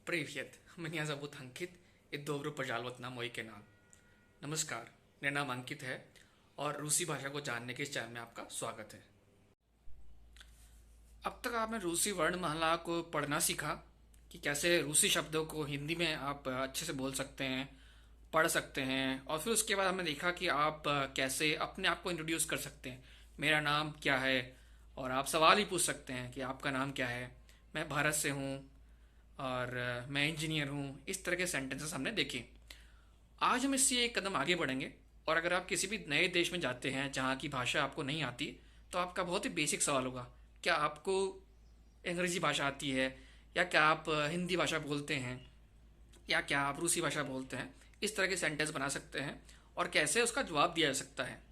Привет, меня зовут अंकित. ये добро पजालवत नाम वही के नाम. नमस्कार, मेरा नाम अंकित है और रूसी भाषा को जानने के इस चैनल में आपका स्वागत है. अब तक आपने रूसी वर्णमाला को पढ़ना सीखा कि कैसे रूसी शब्दों को हिंदी में आप अच्छे से बोल सकते हैं, पढ़ सकते हैं, और फिर उसके बाद हमने देखा कि आप कैसे अपने आप को इंट्रोड्यूस कर सकते हैं. मेरा नाम क्या है, और आप सवाल ही पूछ सकते हैं कि आपका नाम क्या है, मैं भारत से हूँ, और मैं इंजीनियर हूँ. इस तरह के सेंटेंसेस हमने देखे. आज हम इससे एक कदम आगे बढ़ेंगे, और अगर आप किसी भी नए देश में जाते हैं जहाँ की भाषा आपको नहीं आती, तो आपका बहुत ही बेसिक सवाल होगा, क्या आपको अंग्रेज़ी भाषा आती है, या क्या आप हिंदी भाषा बोलते हैं, या क्या आप रूसी भाषा बोलते हैं. इस तरह के सेंटेंस बना सकते हैं और कैसे उसका जवाब दिया जा सकता है.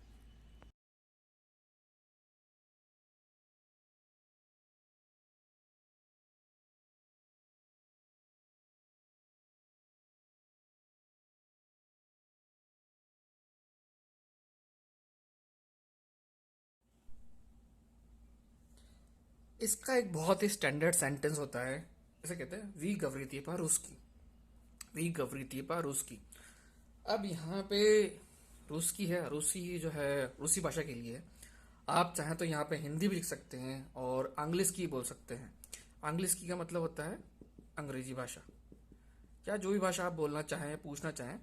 इसका एक बहुत ही स्टैंडर्ड सेंटेंस होता है. इसे कहते हैं वी गवरीतीपा रूसकी. वी गवरीतीपा रूसकी. अब यहाँ पे रूस की है, रूसी जो है रूसी भाषा के लिए. आप चाहें तो यहाँ पे हिंदी भी लिख सकते हैं और आंग्लिस की बोल सकते हैं. आंग्लिस की का मतलब होता है अंग्रेजी भाषा, या जो भी भाषा आप बोलना चाहें, पूछना चाहें.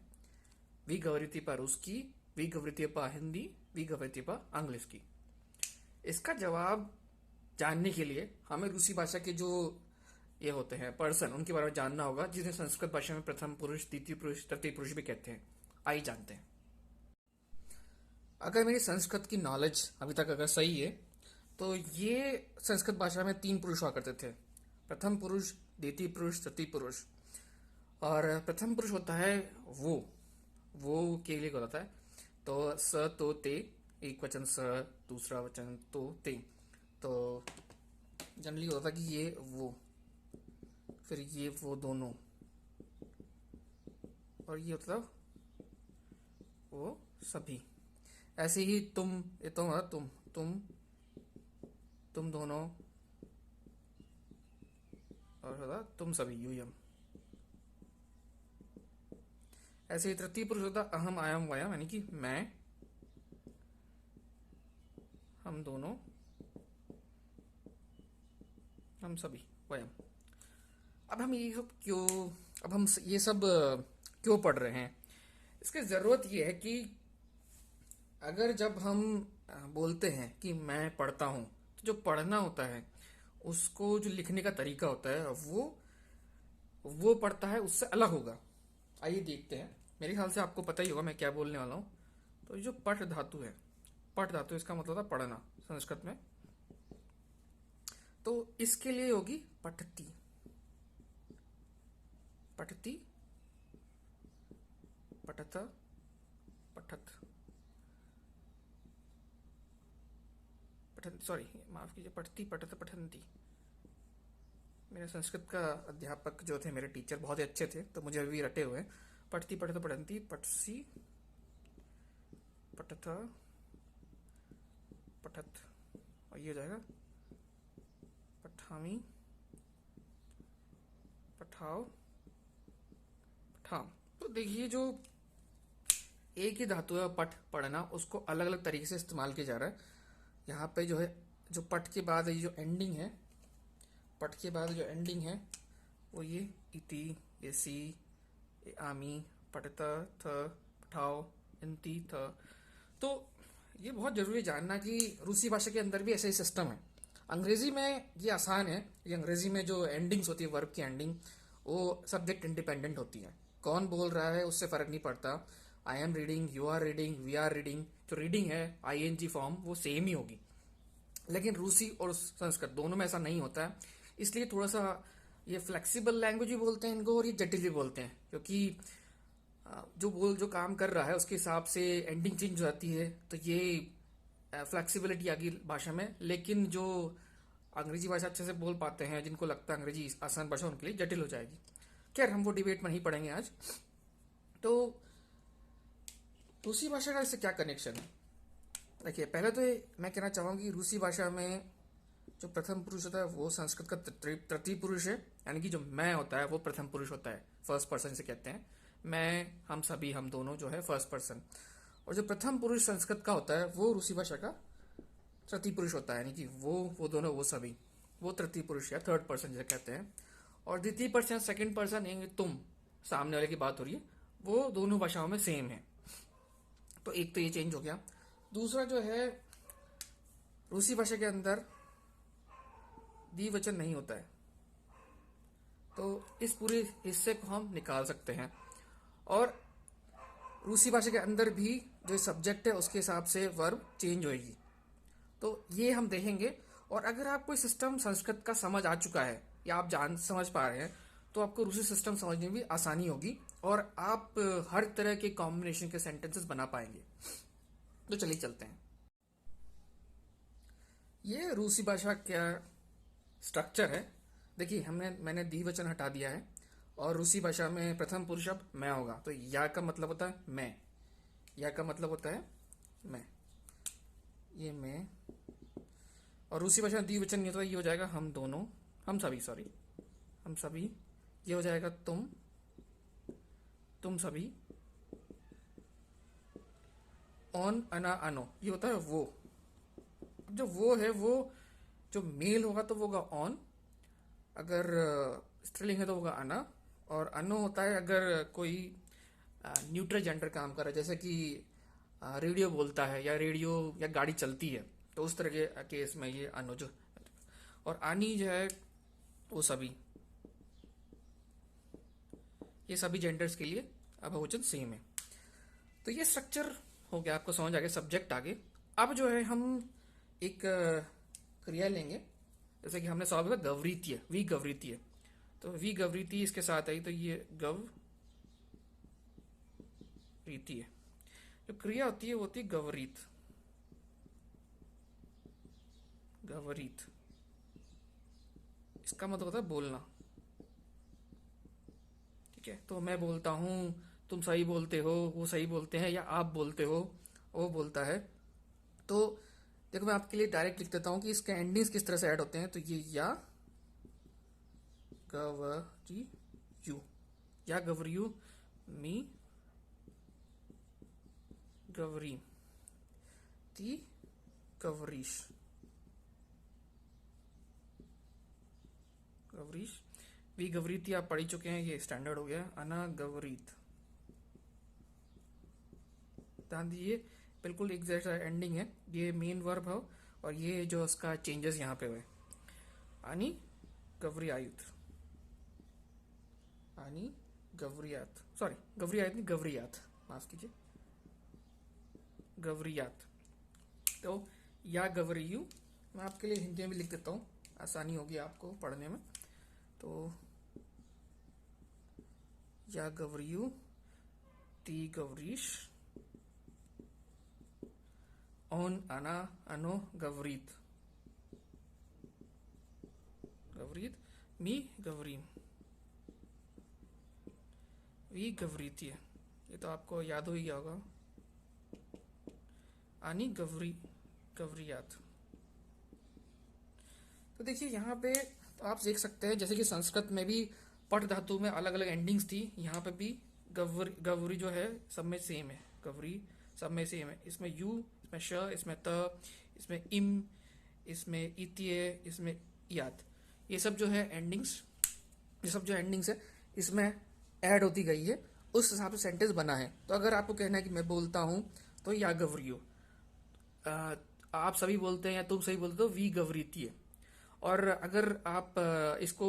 वी गवरीतीपा रूसकी, वी गवरीतीपा हिंदी, वी गवरीतीपा आंग्लिस की. इसका जवाब जानने के लिए हमें रूसी भाषा के जो ये होते हैं पर्सन, उनके बारे में जानना होगा, जिन्हें संस्कृत भाषा में प्रथम पुरुष, द्वितीय पुरुष, तृतीय पुरुष भी कहते हैं. आइए जानते हैं. अगर मेरी संस्कृत की नॉलेज अभी तक अगर सही है, तो ये संस्कृत भाषा में तीन पुरुष हुआ करते थे. प्रथम पुरुष, द्वितीय पुरुष, तृतीय पुरुष. और प्रथम पुरुष होता है वो के लिए होता है. तो स तो ते, एक वचन स, दूसरा वचन तो ते. तो जनरली होता था कि ये वो, फिर ये वो दोनों, और ये होता था वो सभी. ऐसे ही तुम, ये तो होता तुम दोनों, और होता तुम सभी, यूयम. ऐसे ही तृतीय पुरुष होता अहम आयम वयम, यानी कि मैं, हम दोनों, हम सभी, वयम. अब हम ये सब क्यों अब हम ये सब क्यों पढ़ रहे हैं? इसकी ज़रूरत ये है कि अगर जब हम बोलते हैं कि मैं पढ़ता हूँ, तो जो पढ़ना होता है उसको जो लिखने का तरीका होता है वो पढ़ता है उससे अलग होगा. आइए देखते हैं. मेरे ख्याल से आपको पता ही होगा मैं क्या बोलने वाला हूँ. तो जो पठ धातु है, पठ धातु इसका मतलब था पढ़ना संस्कृत में. तो इसके लिए होगी पठती. पठती, पठत, पठत, पठन, सॉरी माफ कीजिए, पठती, पठत, पठंती. मेरे संस्कृत का अध्यापक जो थे, मेरे टीचर बहुत ही अच्छे थे, तो मुझे अभी रटे हुए हैं. पठती, पठत, पठंती, पठसी, पठथ, पठत, और ये हो जाएगा पठामी, पठाओ, पठाम. तो देखिए, जो एक ही धातु है पठ, पढ़ना, उसको अलग अलग तरीके से इस्तेमाल किया जा रहा है. यहाँ पे जो है, जो पठ के बाद ये जो एंडिंग है, पठ के बाद जो एंडिंग है वो ये इति, ये सी, ये आमी, पठता, थ, पठाओ, इंती, थ. तो ये बहुत जरूरी जानना कि रूसी भाषा के अंदर भी ऐसा ही सिस्टम है. अंग्रेजी में ये आसान है. ये अंग्रेजी में जो एंडिंग्स होती है, वर्ब की एंडिंग, वो सब्जेक्ट इंडिपेंडेंट होती है. कौन बोल रहा है उससे फर्क नहीं पड़ता. I am reading, you are reading, we are reading, जो रीडिंग है आई एन जी फॉर्म वो सेम ही होगी. लेकिन रूसी और संस्कृत दोनों में ऐसा नहीं होता है. इसलिए थोड़ा सा ये फ्लेक्सिबल लैंग्वेज भी बोलते हैं इनको, और ये जटिल भी बोलते हैं, क्योंकि जो काम कर रहा है उसके हिसाब से एंडिंग चेंज हो जाती है. तो ये फ्लेक्सिबिलिटी आ गई भाषा में. लेकिन जो अंग्रेजी भाषा अच्छे से बोल पाते हैं, जिनको लगता है अंग्रेजी आसान भाषा, उनके लिए जटिल हो जाएगी. खैर, हम वो डिबेट में नहीं पढ़ेंगे आज. तो रूसी भाषा का इससे क्या कनेक्शन है? देखिए, पहले तो मैं कहना चाहूँगा कि रूसी भाषा में जो प्रथम पुरुष होता है वो संस्कृत का तृतीय पुरुष है, यानी कि जो मैं होता है वो प्रथम पुरुष होता है, फर्स्ट पर्सन से कहते हैं। मैं, हम सभी, हम दोनों जो है फर्स्ट पर्सन। और जो प्रथम पुरुष संस्कृत का होता है वो रूसी भाषा का तृतीय पुरुष होता है, यानी कि वो दोनों, वो सभी, वो तृतीय पुरुष या थर्ड पर्सन जिसे कहते हैं। और द्वितीय पर्सन, सेकंड पर्सन, यानी तुम, सामने वाले की बात हो रही है, वो दोनों भाषाओं में सेम है। तो एक तो ये चेंज हो गया। दूसरा जो है, रूसी भाषा के अंदर द्विवचन नहीं होता है, तो इस पूरे हिस्से को हम निकाल सकते हैं। और रूसी भाषा के अंदर भी जो सब्जेक्ट है उसके हिसाब से वर्ब चेंज होएगी, तो ये हम देखेंगे। और अगर आपको ये सिस्टम संस्कृत का समझ आ चुका है या आप समझ पा रहे हैं, तो आपको रूसी सिस्टम समझने में भी आसानी होगी और आप हर तरह के कॉम्बिनेशन के सेंटेंसेस बना पाएंगे। तो चलिए चलते हैं। ये रूसी भाषा का स्ट्रक्चर है। देखिए, मैंने द्विवचन हटा दिया है और रूसी भाषा में प्रथम पुरुष अब मैं होगा, तो या का मतलब होता है मैं, या का मतलब होता है मैं, ये मैं। और रूसी भाषा में द्विवचन नहीं होता, ये हो जाएगा हम दोनों, हम सभी, सॉरी, हम सभी। ये हो जाएगा तुम सभी। ऑन, अना, अनो, ये होता है वो। अब जो वो है, वो जो मेल होगा तो वो होगा ऑन, अगर स्त्रीलिंग है तो होगा अना। और अनो होता है अगर कोई न्यूट्रल जेंडर काम कर रहा है, जैसे कि रेडियो बोलता है या रेडियो या गाड़ी चलती है, तो उस तरह के केस में ये अनो जो। और आनी जो है वो सभी, ये सभी जेंडर्स के लिए अब बहुवचन सेम है। तो ये स्ट्रक्चर हो गया, आपको समझ आ गया, सब्जेक्ट आगे। अब जो है हम एक क्रिया लेंगे, जैसे कि हमने सॉल्व किया गवरीतीय, वी गवरीतीय, तो वी गवरीतीय इसके साथ आई, तो ये गवरीतीय। जो क्रिया होती है वो होती है गवरीत, गवरीत। इसका मतलब होता है बोलना, ठीक है। तो मैं बोलता हूँ, तुम सही बोलते हो, वो सही बोलते हैं, या आप बोलते हो, वो बोलता है। तो देखो, मैं आपके लिए डायरेक्ट लिख देता हूँ कि इसके एंडिंग्स किस तरह से ऐड होते हैं। तो ये या गवरी यू, या गवरी यू, मी गवरी, ती गवरीश, गवरीश। वी गवरीती आप पढ़ ही चुके हैं, ये स्टैंडर्ड हो गया। अना गवरीत, ध्यान दीजिए, बिल्कुल एग्जैक्ट एंडिंग है, ये मेन वर्ब है और ये जो उसका चेंजेस यहाँ पे हुए। आनी गवरी आयुत, आनी गवरियात, सॉरी गवरियात नहीं, गवरियात, माफ कीजिए, गवरियात। तो या गवरी यू, मैं आपके लिए हिंदी में भी लिख देता हूँ, आसानी होगी आपको पढ़ने में। तो या गवरी यू, ती गवरीश, ऑन, अना, अनो, गवरीत, गवरीत, मी गवरीम, वी गवरीतीय, ये तो आपको याद हो ही गया होगा। आनी गवरी, गवरियात। तो देखिए यहाँ पे तो आप देख सकते हैं, जैसे कि संस्कृत में भी पट धातु में अलग अलग एंडिंग्स थी, यहाँ पे भी गवरी जो है सब में सेम है, गवरी सब में सेम है। इसमें यू, इसमें श, इसमें त, इसमें इम, इसमें इतिय, इसमें यात, ये सब जो है एंडिंग्स, ये सब जो एंडिंग्स है इसमें ऐड होती गई है, उस हिसाब से सेंटेंस बना है। तो अगर आपको कहना है कि मैं बोलता हूँ तो या गवरियो, आप सभी बोलते हैं या तुम सही बोलते हो, वी गवरीतीय। और अगर आप इसको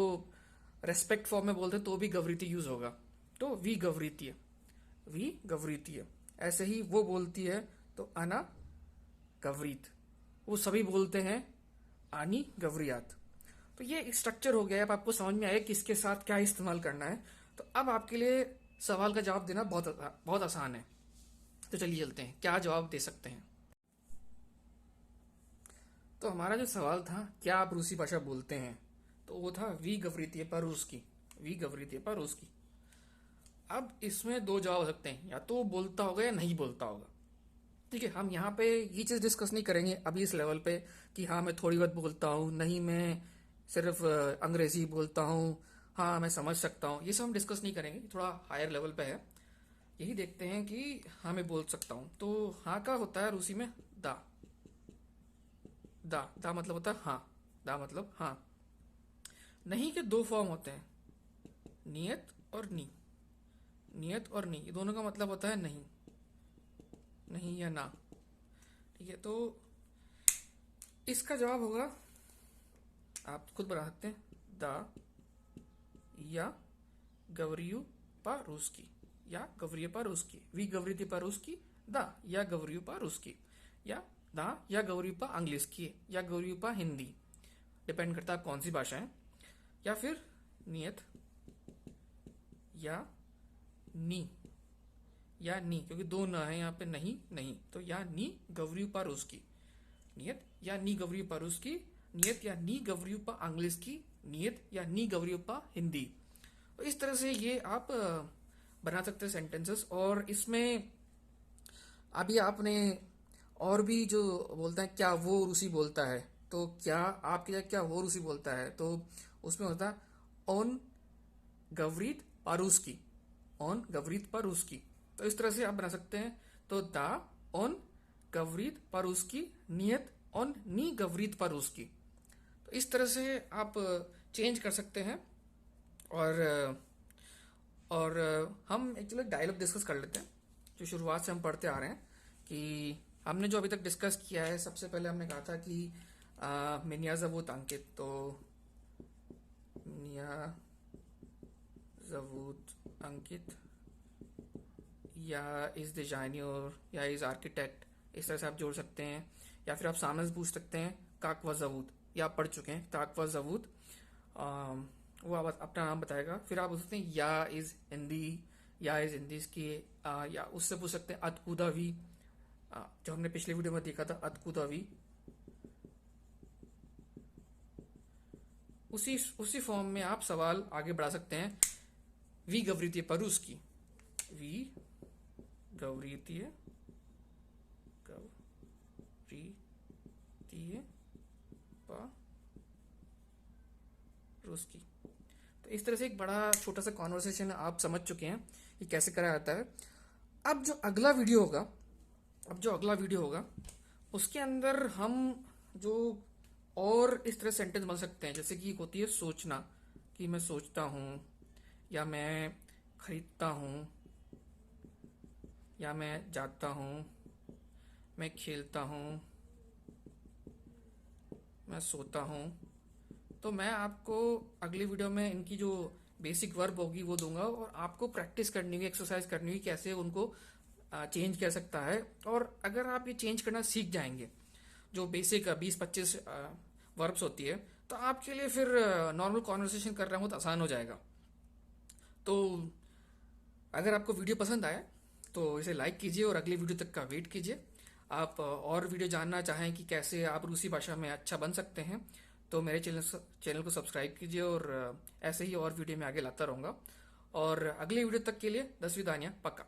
रेस्पेक्ट फॉर्म में बोलते हैं तो भी गवरीती यूज होगा, तो वी गवरीतीय, वी गवरीतीय। ऐसे ही वो बोलती है तो अना गवरीत, वो सभी बोलते हैं आनी गवरियात। तो ये स्ट्रक्चर हो गया। अब आपको समझ में आया किसके साथ क्या इस्तेमाल करना है। तो अब आपके लिए सवाल का जवाब देना बहुत आसान है। तो चलिए चलते हैं, क्या जवाब दे सकते हैं। तो हमारा जो सवाल था, क्या आप रूसी भाषा बोलते हैं, तो वो था वी गवरीतीय पर रूस, वी गवरीतीय पर रूस। अब इसमें दो जवाब हो सकते हैं, या तो बोलता होगा या नहीं बोलता होगा। ठीक है, हम यहाँ पे ये चीज़ डिस्कस नहीं करेंगे अभी इस लेवल पे कि हाँ मैं थोड़ी बहुत बोलता हूँ, नहीं मैं सिर्फ अंग्रेजी बोलता हूँ हाँ मैं समझ सकता हूँ, ये सब हम डिस्कस नहीं करेंगे, थोड़ा हायर लेवल पे है। यही देखते हैं कि हाँ मैं बोल सकता हूँ। तो हाँ का होता है रूसी में दा। दा मतलब होता है हाँ। दा मतलब हाँ। नहीं के दो फॉर्म होते हैं, नियत और नी। नियत और नी, ये दोनों का मतलब होता है नहीं। नहीं या ना। ठीक है, तो इसका जवाब होगा, आप खुद बना सकते हैं, दा या गवरियू पा रूसकी, या गवरिय पा रूसकी, वी गवरी पा रूसकी, दा या गवरियू पा रूसकी, या दा या गवरियू पा अंग्लिश या गवरियू पा हिंदी, डिपेंड करता है आप कौन सी भाषा है। या फिर नियत या नी, या नी, क्योंकि दो ना है यहाँ पे, नहीं नहीं, तो या नी गवरियू पा रूसकी, नियत या नी गवरियू पा रूसकी, नियत या नी गवरियू पा अंग्लिश की, नियत या नी गवरियू पा हिंदी। तो इस तरह से ये आप बना सकते हैं सेंटेंसेस। और इसमें अभी आपने और भी जो बोलता है, क्या वो रूसी बोलता है, तो क्या आपके यहाँ क्या वो रूसी बोलता है, तो उसमें होता है ऑन गवरीत पारूस्की, ऑन गवरीत पारूस्की। तो इस तरह से आप बना सकते हैं। तो दा ऑन गवरीत पारूस्की, नियत ऑन नी गवरीत पारूस्की। तो इस तरह से आप चेंज कर सकते हैं। और हम एक्चुअली डायलॉग डिस्कस कर लेते हैं, जो शुरुआत से हम पढ़ते आ रहे हैं। कि हमने जो अभी तक डिस्कस किया है, सबसे पहले हमने कहा था कि मिनिया जबूत अंकित, तो मिनिया जबूत अंकित या इज डिजाइनर या इज आर्किटेक्ट, इस तरह से आप जोड़ सकते हैं। या फिर आप सामने से पूछ सकते हैं काकवा जबूत, या आप पढ़ चुके हैं काकवा जबूत, वो आप अपना नाम बताएगा। फिर आप पूछ सकते हैं या इज हिंदी, या इज हिंदी की, या उससे पूछ सकते हैं अतकुदावी, जो हमने पिछले वीडियो में देखा था अतकुदावी। उसी फॉर्म में आप सवाल आगे बढ़ा सकते हैं। वी गवरीतीय परूस की, वी गवरीतीय रूस की। तो इस तरह से एक बड़ा छोटा सा कॉन्वर्सेशन आप समझ चुके हैं कि कैसे करा जाता है। अब जो अगला वीडियो होगा उसके अंदर हम जो और इस तरह सेंटेंस बन सकते हैं, जैसे कि होती है सोचना, कि मैं सोचता हूँ, या मैं खरीदता हूँ, या मैं जाता हूँ, मैं खेलता हूँ, मैं सोता हूँ। तो मैं आपको अगली वीडियो में इनकी जो बेसिक वर्ब होगी वो दूंगा, और आपको प्रैक्टिस करनी होगी, एक्सरसाइज करनी होगी कैसे उनको चेंज कर सकता है। और अगर आप ये चेंज करना सीख जाएंगे, जो बेसिक 20-25 वर्ब्स होती है, तो आपके लिए फिर नॉर्मल कॉन्वर्सेशन कर रहा हूँ तो आसान हो जाएगा। तो अगर आपको वीडियो पसंद आया तो इसे लाइक कीजिए और अगली वीडियो तक का वेट कीजिए। आप और वीडियो जानना चाहें कि कैसे आप रूसी भाषा में अच्छा बन सकते हैं, तो मेरे चैनल को सब्सक्राइब कीजिए, और ऐसे ही और वीडियो में आगे लाता रहूँगा। और अगली वीडियो तक के लिए 10 विदानियाँ, पक्का।